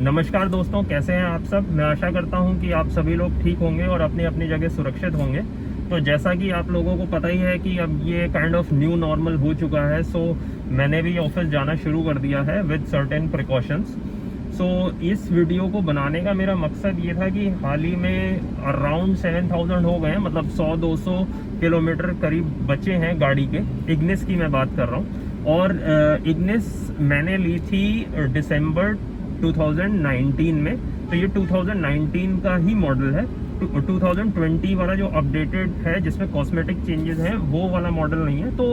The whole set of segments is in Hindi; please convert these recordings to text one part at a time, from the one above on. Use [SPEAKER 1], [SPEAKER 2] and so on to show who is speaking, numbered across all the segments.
[SPEAKER 1] नमस्कार दोस्तों, कैसे हैं आप सब। मैं आशा करता हूं कि आप सभी लोग ठीक होंगे और अपनी अपनी जगह सुरक्षित होंगे। तो जैसा कि आप लोगों को पता ही है कि अब ये काइंड ऑफ न्यू नॉर्मल हो चुका है। सो मैंने भी ऑफिस जाना शुरू कर दिया है विद सर्टेन प्रिकॉशंस। सो इस वीडियो को बनाने का मेरा मकसद ये था कि हाल ही में अराउंड 7000 हो गए हैं, मतलब 100-200 किलोमीटर करीब बचे हैं गाड़ी के। इग्निस की मैं बात कर रहा हूँ। और इग्निस मैंने ली थी दिसंबर 2019 में। तो ये 2019 का ही मॉडल है। 2020 वाला जो अपडेटेड है जिसमें कॉस्मेटिक चेंजेस हैं वो वाला मॉडल नहीं है। तो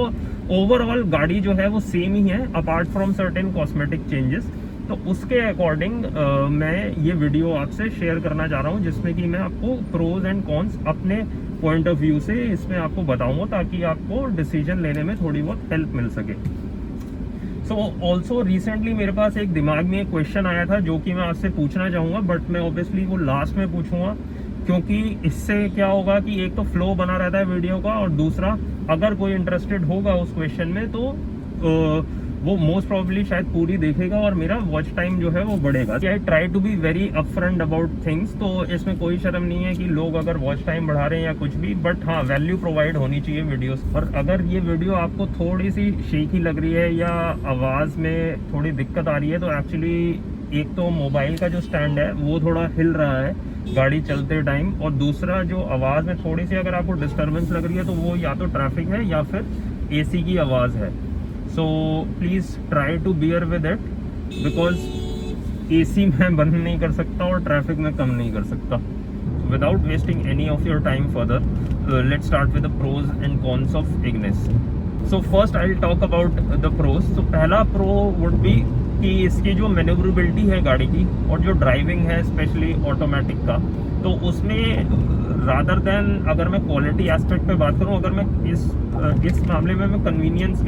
[SPEAKER 1] ओवरऑल गाड़ी जो है वो सेम ही है apart from certain cosmetic changes. तो उसके अकॉर्डिंग मैं ये वीडियो आपसे शेयर करना चाह रहा हूँ, जिसमें कि मैं आपको प्रोज एंड कॉन्स अपने पॉइंट ऑफ व्यू से इसमें आपको बताऊंगा, ताकि आपको डिसीजन लेने में थोड़ी बहुत हेल्प मिल सके। सो ऑल्सो रिसेंटली मेरे पास एक दिमाग में एक क्वेश्चन आया था जो कि मैं आपसे पूछना चाहूँगा, बट मैं ऑब्वियसली वो लास्ट में पूछूंगा, क्योंकि इससे क्या होगा कि एक तो फ्लो बना रहता है वीडियो का, और दूसरा अगर कोई इंटरेस्टेड होगा उस क्वेश्चन में तो वो मोस्ट प्रोबेबली शायद पूरी देखेगा और मेरा वॉच टाइम जो है वो बढ़ेगा। I try to be very upfront about things. तो इसमें कोई शर्म नहीं है कि लोग अगर वॉच टाइम बढ़ा रहे हैं या कुछ भी, बट हाँ, वैल्यू प्रोवाइड होनी चाहिए वीडियोस। और अगर ये वीडियो आपको थोड़ी सी शेकी लग रही है या आवाज़ में थोड़ी दिक्कत आ रही है, तो एक्चुअली एक तो मोबाइल का जो स्टैंड है वो थोड़ा हिल रहा है गाड़ी चलते टाइम, और दूसरा जो आवाज़ में थोड़ी सी अगर आपको डिस्टर्बेंस लग रही है तो वो या तो ट्रैफिक है या फिर AC की आवाज़ है। So please try to bear with it, because AC मैं बंद नहीं कर सकता और ट्रैफिक में कम नहीं कर सकता। Without wasting any of your time further, let's start with the pros and cons of Ignis. So first I will talk about the pros. तो पहला प्रो वुड बी कि इसकी जो मैन्यूवरेबिलिटी है गाड़ी की, और जो ड्राइविंग है स्पेशली ऑटोमेटिक का, तो उसमें रादर देन अगर मैं क्वालिटी एस्पेक्ट पे बात करूं, अगर मैं इस मामले में मैं कन्वीनियंस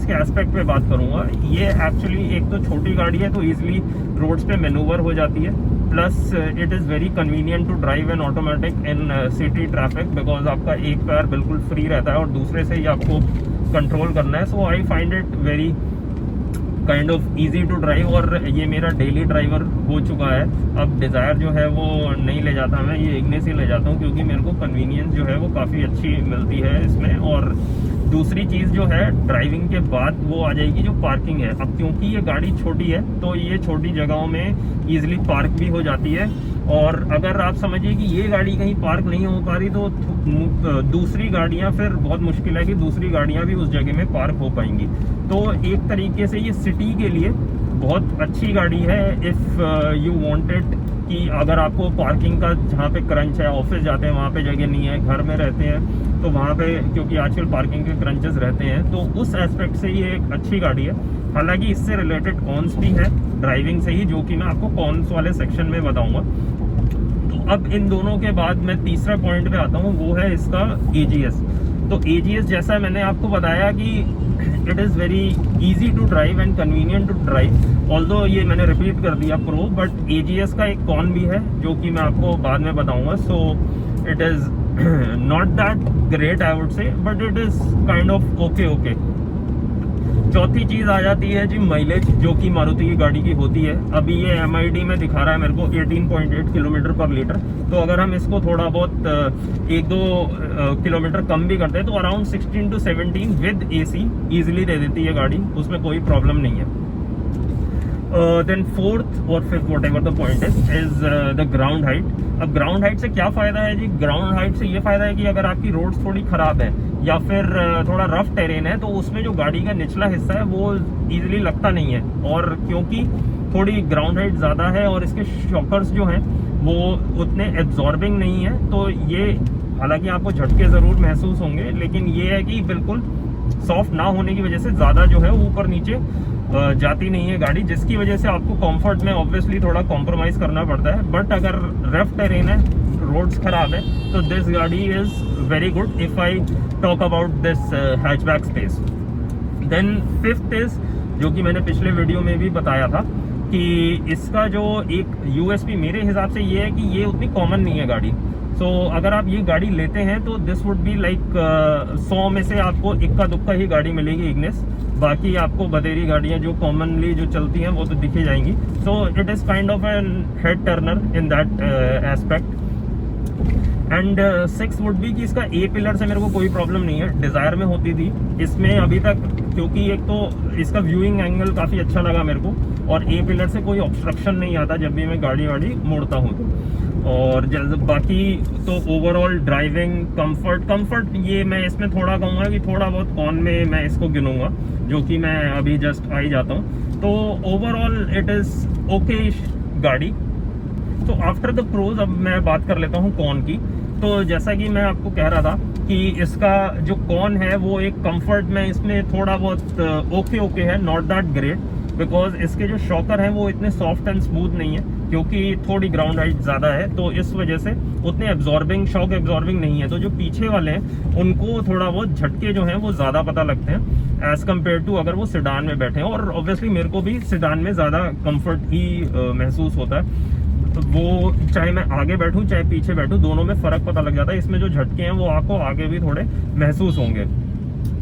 [SPEAKER 1] के एस्पेक्ट पे बात करूंगा, ये एक्चुअली एक तो छोटी गाड़ी है तो ईजिली रोड्स पे मैनूवर हो जाती है, plus it is very convenient to drive an automatic in city traffic, because आपका एक पैर बिल्कुल फ्री रहता है और दूसरे से ही आपको कंट्रोल करना है। So I find it very kind of easy to drive, और ये मेरा डेली ड्राइवर हो चुका है। अब डिज़ायर जो है वो नहीं ले जाता मैं, ये इग्निस ही ले जाता हूँ, क्योंकि मेरे को कन्वीनियंस जो है वो काफ़ी अच्छी मिलती है इसमें। और दूसरी चीज़ जो है ड्राइविंग के बाद वो आ जाएगी जो पार्किंग है। अब क्योंकि ये गाड़ी छोटी है तो ये छोटी जगहों में ईजिली पार्क भी हो जाती है, और अगर आप समझिए कि ये गाड़ी कहीं पार्क नहीं हो पा रही तो दूसरी गाड़ियां फिर बहुत मुश्किल है कि दूसरी गाड़ियां भी उस जगह में पार्क हो पाएंगी। तो एक तरीके से ये सिटी के लिए बहुत अच्छी गाड़ी है इफ़ यू वांटेड कि अगर आपको पार्किंग का जहाँ पे क्रंच है, ऑफिस जाते हैं वहाँ पे जगह नहीं है, घर में रहते हैं तो वहाँ पे क्योंकि आजकल पार्किंग के क्रंचेस रहते हैं, तो उस एस्पेक्ट से ये एक अच्छी गाड़ी है। हालांकि इससे रिलेटेड कॉन्स भी है ड्राइविंग से ही, जो कि मैं आपको कॉन्स वाले सेक्शन में बताऊंगा। तो अब इन दोनों के बाद मैं तीसरा पॉइंट पे आता हूँ, वो है इसका AGS। तो AGS जैसा मैंने आपको बताया कि it is very easy to drive and convenient to drive, although ये मैंने रिपीट कर दिया प्रो, बट AGS का एक कॉन भी है जो कि मैं आपको बाद में बताऊंगा। सो it is not that great I would say, but it is kind of okay. चौथी चीज़ आ जाती है जी माइलेज, जो कि मारुति की गाड़ी की होती है। अभी ये MID में दिखा रहा है मेरे को 18.8 किलोमीटर पर लीटर। तो अगर हम इसको थोड़ा बहुत 1-2 किलोमीटर कम भी करते हैं तो around 16 to 17 with AC easily दे देती है गाड़ी, उसमें कोई प्रॉब्लम नहीं है। देन फोर्थ और fifth whatever the point is the ground height. अब ग्राउंड हाइट से क्या फ़ायदा है जी? ग्राउंड हाइट से ये फ़ायदा है कि अगर आपकी रोड्स थोड़ी ख़राब है या फिर थोड़ा रफ टेरेन है, तो उसमें जो गाड़ी का निचला हिस्सा है वो ईजिली लगता नहीं है, और क्योंकि थोड़ी ग्राउंड हाइट ज़्यादा है और इसके शॉकर्स जो हैं वो उतने एब्जॉर्बिंग नहीं है, तो ये हालांकि आपको झटके ज़रूर महसूस होंगे, लेकिन ये है कि बिल्कुल सॉफ्ट ना होने की वजह से ज़्यादा जो है ऊपर नीचे जाती नहीं है गाड़ी, जिसकी वजह से आपको कंफर्ट में ऑब्वियसली थोड़ा कॉम्प्रोमाइज करना पड़ता है। बट अगर रफ टेरेन है, रोड्स खराब है, तो दिस गाड़ी is very good if I talk about this hatchback space. Then fifth is, जो कि मैंने पिछले वीडियो में भी बताया था, कि इसका जो एक USP मेरे हिसाब से ये है कि ये उतनी कॉमन नहीं है गाड़ी। सो अगर आप ये गाड़ी लेते हैं तो दिस वुड बी लाइक 100 में से आपको इक्का दुक्का ही गाड़ी मिलेगी इग्निस, बाकी आपको बतेरी गाड़ियाँ जो कॉमनली जो चलती हैं वो तो दिखी जाएंगी। So it is kind of a head turner in that aspect. And 6 would be कि इसका ए पिलर से मेरे को कोई प्रॉब्लम नहीं है, डिज़ायर में होती थी इसमें अभी तक, क्योंकि एक तो इसका व्यूइंग एंगल काफ़ी अच्छा लगा मेरे को, और ए पिलर से कोई ऑब्स्ट्रक्शन नहीं आता जब भी मैं गाड़ी वाड़ी मोड़ता हूँ तो। और बाकी तो ओवरऑल ड्राइविंग कंफर्ट ये मैं इसमें थोड़ा कहूँगा कि थोड़ा बहुत कौन में मैं इसको गिनूंगा, जो कि मैं अभी जस्ट आ ही जाता हूँ। तो ओवरऑल इट इज़ ओके गाड़ी। तो आफ्टर द प्रोज अब मैं बात कर लेता हूँ कौन की। तो जैसा कि मैं आपको कह रहा था कि इसका जो कौन है वो एक कंफर्ट में इसमें थोड़ा बहुत ओके है, नॉट दैट ग्रेट, बिकॉज इसके जो शॉकर हैं वो इतने सॉफ्ट एंड स्मूथ नहीं है, क्योंकि थोड़ी ग्राउंड हाइट ज़्यादा है, तो इस वजह से उतने शॉक एब्जॉर्बिंग नहीं है। तो जो पीछे वाले हैं उनको थोड़ा बहुत झटके जो हैं वो ज़्यादा पता लगते हैं एज़ कम्पेयर टू अगर वो सिडान में बैठे हैं। और ऑब्वियसली मेरे को भी सिडान में ज़्यादा कम्फर्ट ही महसूस होता है, तो वो चाहे मैं आगे बैठूं चाहे पीछे बैठूं, दोनों में फ़र्क पता लग जाता है। इसमें जो झटके हैं वो आपको आगे भी थोड़े महसूस होंगे।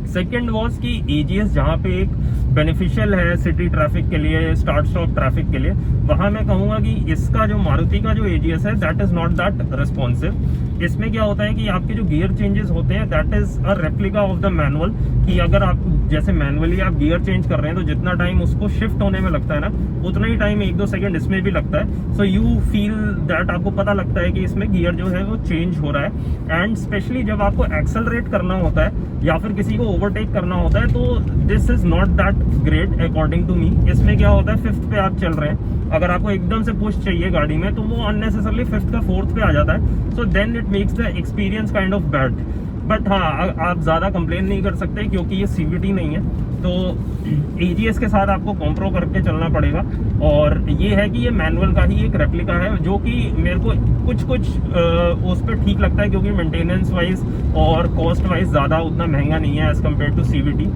[SPEAKER 1] सेकेंड वॉज कि AGS जहाँ पे एक बेनिफिशियल है सिटी ट्रैफिक के लिए, स्टार्ट स्टॉप ट्रैफिक के लिए, वहाँ मैं कहूँगा कि इसका जो मारुति का जो AGS है that is not that responsive. इसमें क्या होता है कि आपके जो गियर चेंजेस होते हैं that is a replica of the manual, कि अगर आप जैसे मैनुअली आप गियर चेंज कर रहे हैं तो जितना टाइम उसको शिफ्ट होने में लगता है ना, उतना ही टाइम 1-2 सेकेंड इसमें भी लगता है। सो यू फील दैट, आपको पता लगता है कि इसमें गियर जो है वो चेंज हो रहा है। एंड स्पेशली जब आपको एक्सेलरेट करना होता है या फिर किसी को ओवरटेक करना होता है, तो this is not that great according to me. इसमें क्या होता है, 5th पे आप चल रहे हैं, अगर आपको एकदम से पुश चाहिए गाड़ी में तो वो अननेसेसरली 5th का 4th पे आ जाता है। So then it makes the experience kind of bad. But हाँ, आप ज़्यादा कंप्लेन नहीं कर सकते क्योंकि ये CVT नहीं है, तो AGS के साथ आपको कॉम्प्रो करके चलना पड़ेगा। और ये है कि ये मैनुअल का ही एक रेप्लिका है, जो कि मेरे को कुछ उस पर ठीक लगता है, क्योंकि मेंटेनेंस वाइज और कॉस्ट वाइज ज़्यादा उतना महंगा नहीं है as compare to CVT।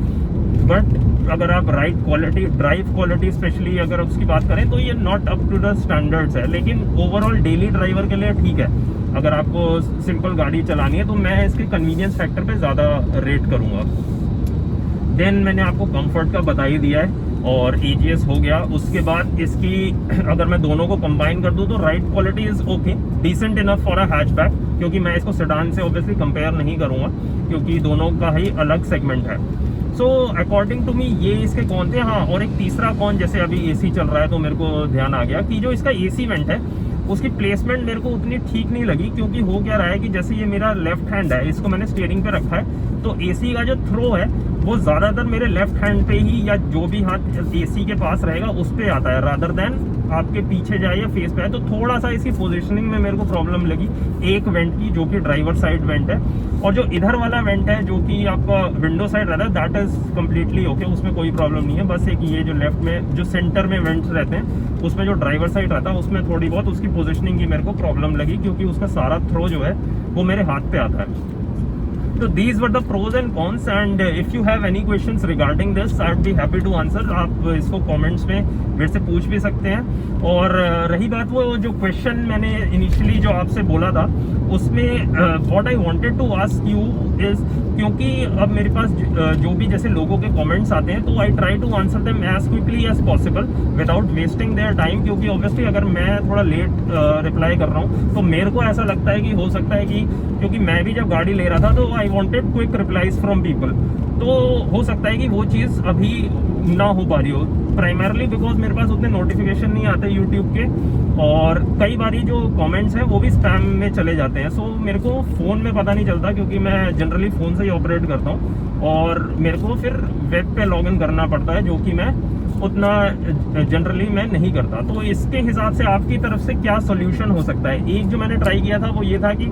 [SPEAKER 1] But अगर आप ride quality, drive quality specially अगर उसकी बात करें तो ये not up to the standards है, लेकिन ओवरऑल डेली ड्राइवर के लिए ठीक है। अगर आपको सिंपल गाड़ी चलानी है तो मैं इसके कन्वीनियंस फैक्टर पे ज़्यादा रेट करूँगा। देन मैंने आपको कंफर्ट का बता ही दिया है और AGS हो गया। उसके बाद इसकी अगर मैं दोनों को कंबाइन कर दूं तो ride quality is okay, decent enough for a hatchback, क्योंकि मैं इसको सेडान से ऑब्वियसली कंपेयर नहीं करूँगा क्योंकि दोनों का ही अलग सेगमेंट है। सो अकॉर्डिंग टू मी ये इसके कौन थे। हाँ, और एक तीसरा कौन, जैसे अभी AC चल रहा है तो मेरे को ध्यान आ गया कि जो इसका AC वेंट है उसकी प्लेसमेंट मेरे को उतनी ठीक नहीं लगी, क्योंकि हो क्या रहा है कि जैसे ये मेरा लेफ्ट हैंड है, इसको मैंने स्टीयरिंग पे रखा है, तो AC का जो थ्रो है वो ज़्यादातर मेरे लेफ्ट हैंड पे ही, या जो भी हाथ AC के पास रहेगा उस पर आता है, रादर देन आपके पीछे जाए या फेस पे है। तो थोड़ा सा इसकी पोजीशनिंग में मेरे को प्रॉब्लम लगी एक वेंट की, जो कि ड्राइवर साइड वेंट है। और जो इधर वाला वेंट है जो कि आपका विंडो साइड रहता है दैट इज़ कम्प्लीटली ओके, उसमें कोई प्रॉब्लम नहीं है। बस एक ये जो लेफ्ट में जो सेंटर में वेंट्स रहते हैं उसमें जो ड्राइवर साइड रहता है उसमें थोड़ी बहुत उसकी पोजीशनिंग की मेरे को प्रॉब्लम लगी, क्योंकि उसका सारा थ्रो जो है वो मेरे हाथ पे आता है। तो these were the pros and cons, and if you have any questions regarding this I would be happy to answer। आप इसको कमेंट्स में मेरे से पूछ भी सकते हैं। और रही बात वो जो क्वेश्चन मैंने इनिशियली जो आपसे बोला था उसमें what I wanted to ask you is, क्योंकि अब मेरे पास जो भी जैसे लोगों के कमेंट्स आते हैं तो I try to answer them as quickly as possible without wasting their time, क्योंकि ऑब्वियसली अगर मैं थोड़ा लेट रिप्लाई कर रहा हूँ तो मेरे को ऐसा लगता है कि हो सकता है कि, क्योंकि मैं भी जब गाड़ी ले रहा था तो I wanted quick replies from people, तो हो सकता है कि वो चीज़ अभी ना हो पा रही हो, प्राइमरली बिकॉज मेरे पास उतने नोटिफिकेशन नहीं आते यूट्यूब के, और कई बारी जो कमेंट्स हैं वो भी स्पैम में चले जाते हैं। सो मेरे को फ़ोन में पता नहीं चलता, क्योंकि मैं जनरली फ़ोन से ही ऑपरेट करता हूँ और मेरे को फिर वेब पे लॉगिन करना पड़ता है, जो कि मैं उतना जनरली मैं नहीं करता। तो इसके हिसाब से आपकी तरफ से क्या सोल्यूशन हो सकता है। एक जो मैंने ट्राई किया था वो ये था कि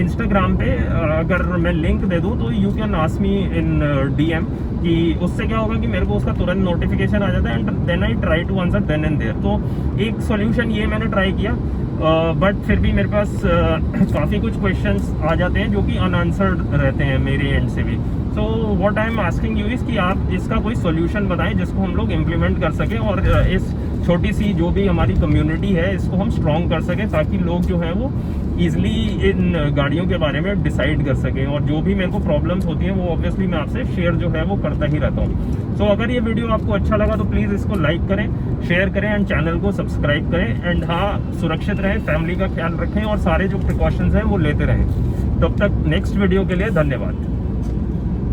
[SPEAKER 1] इंस्टाग्राम पे अगर मैं लिंक दे दूँ तो you can ask me in DM, कि उससे क्या होगा कि मेरे को उसका तुरंत नोटिफिकेशन आ जाता है and then I try to answer then and there. तो एक सॉल्यूशन ये मैंने ट्राई किया, बट फिर भी मेरे पास काफ़ी कुछ क्वेश्चंस आ जाते हैं जो कि अनआंसर्ड रहते हैं मेरे एंड से भी। So what I am asking you is कि आप इसका कोई सॉल्यूशन बताएं जिसको हम लोग इम्प्लीमेंट कर सकें और इस छोटी सी जो भी हमारी कम्युनिटी है इसको हम स्ट्रॉन्ग कर सकें, ताकि लोग जो है वो ईजिली इन गाड़ियों के बारे में डिसाइड कर सकें। और जो भी मेरे को प्रॉब्लम्स होती हैं वो ऑब्वियसली मैं आपसे शेयर जो है वो करता ही रहता हूँ। सो अगर ये वीडियो आपको अच्छा लगा तो प्लीज़ इसको लाइक करें, शेयर करें एंड चैनल को सब्सक्राइब करें। एंड हाँ, सुरक्षित रहें, फैमिली का ख्याल रखें और सारे जो प्रिकॉशंस हैं वो लेते रहें। तब तक नेक्स्ट वीडियो के लिए धन्यवाद।